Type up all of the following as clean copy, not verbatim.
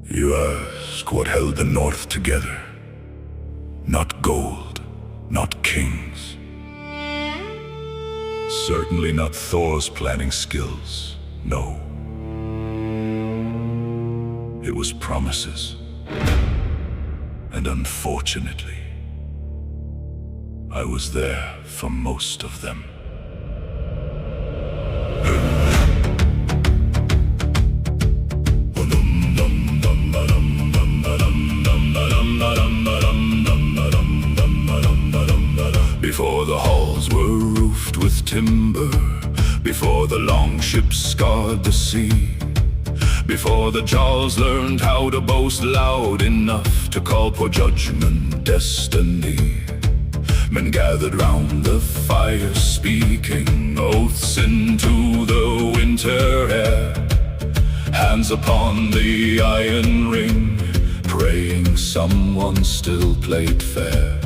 You ask what held the North together. Not gold, not kings. Certainly not Thor's planning skills, no. It was promises. And unfortunately, I was there for most of them. Before the halls were roofed with timber, before the long ships scarred the sea, before the jaws learned how to boast loud enough to call poor judgment destiny, men gathered round the fire speaking oaths into the winter air, hands upon the iron ring, praying someone still played fair.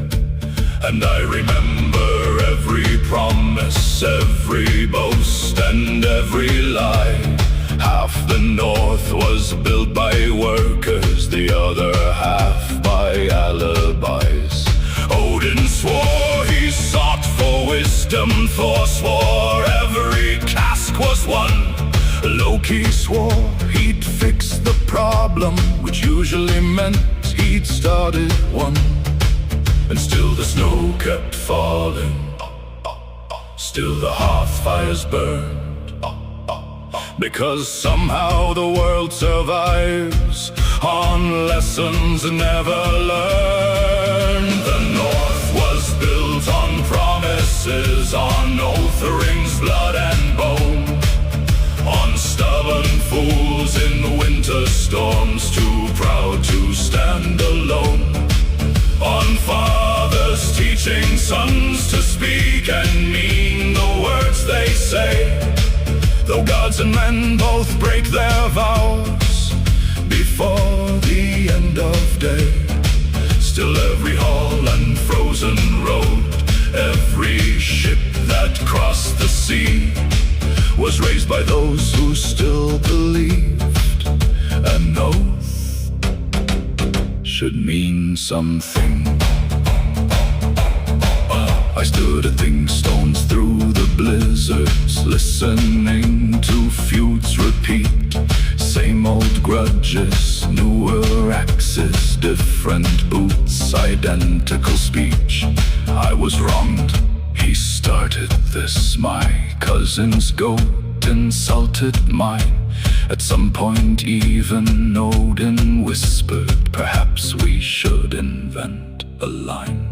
And I remember every promise, every boast and every lie. Half the North was built by workers, the other half by alibis. Odin swore he sought for wisdom, Thor swore every task was won. Loki swore he'd fix the problem, which usually meant he'd started one. And still the snow kept falling, still the hearth fires burned, because somehow the world survives on lessons never learned. The North was built on promises, on oath rings, blood and bone, on stubborn fools in winter storms, too proud to stand alone, on fathers teaching sons to speak and mean the words they say. Though gods and men both break their vows before the end of day, still every hall and frozen road, every ship that crossed the sea, was raised by those who still believed an oath should mean something. I stood at Þing stones through the blizzards, listening to feuds repeat. Same old grudges, newer axes, different boots, identical speech. I was wronged, he started this. My cousin's goat insulted mine. At some point even Odin whispered, perhaps we should invent a line.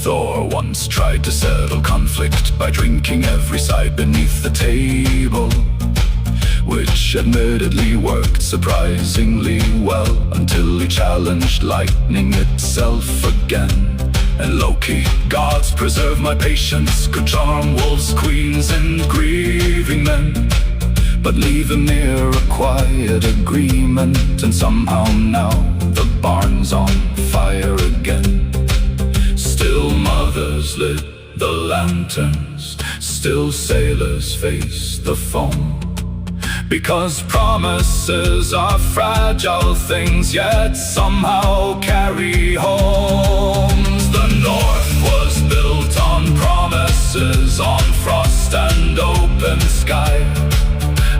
Thor once tried to settle conflict by drinking every side beneath the table, which admittedly worked surprisingly well, until he challenged lightning itself again. And Loki, gods preserve my patience, could charm wolves, queens and grieving men, but leave him near a quiet agreement. And somehow now the barn's on fire again. Still mothers lit the lanterns, still sailors face the foam, because promises are fragile things, yet somehow carry homes. The North was built on promises, on frost and open sky,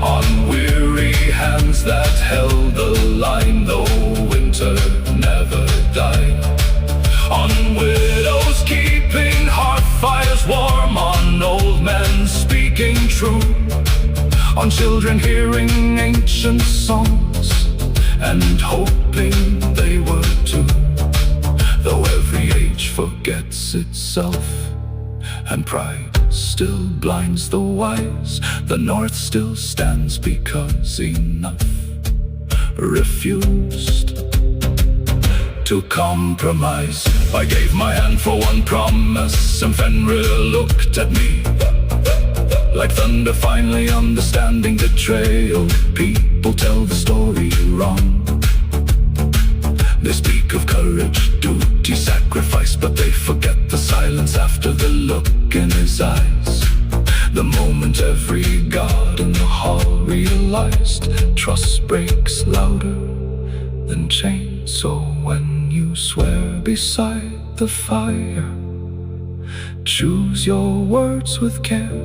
on weary hands that held the line, though winter never died, on widows keeping hearth fires warm, on old men speaking true, on children hearing ancient songs and hoping they were too. Though every age forgets itself and pride still blinds the wise, the North still stands because enough refused to compromise. I gave my hand for one promise, and Fenrir looked at me like thunder, finally understanding betrayal. People tell the story wrong. They speak of courage, duty, sacrifice, but they forget the silence after the look in his eyes. The moment every god in the hall realized trust breaks louder than beside the fire. Choose your words with care.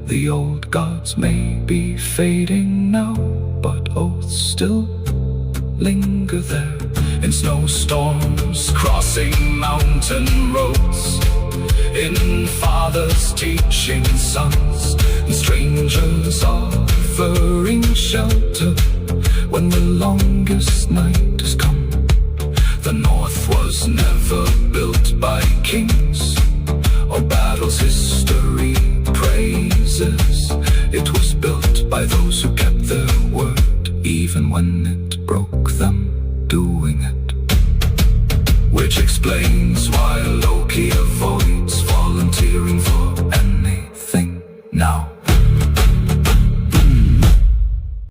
The old gods may be fading now, but oaths still linger there. In snowstorms, crossing mountain roads, in fathers teaching sons, and strangers offering shelter when the longest night has come. The North was never built by kings or battles history praises. It was built by those who kept their word, even when it broke them doing it. Which explains why Loki avoids volunteering for anything now.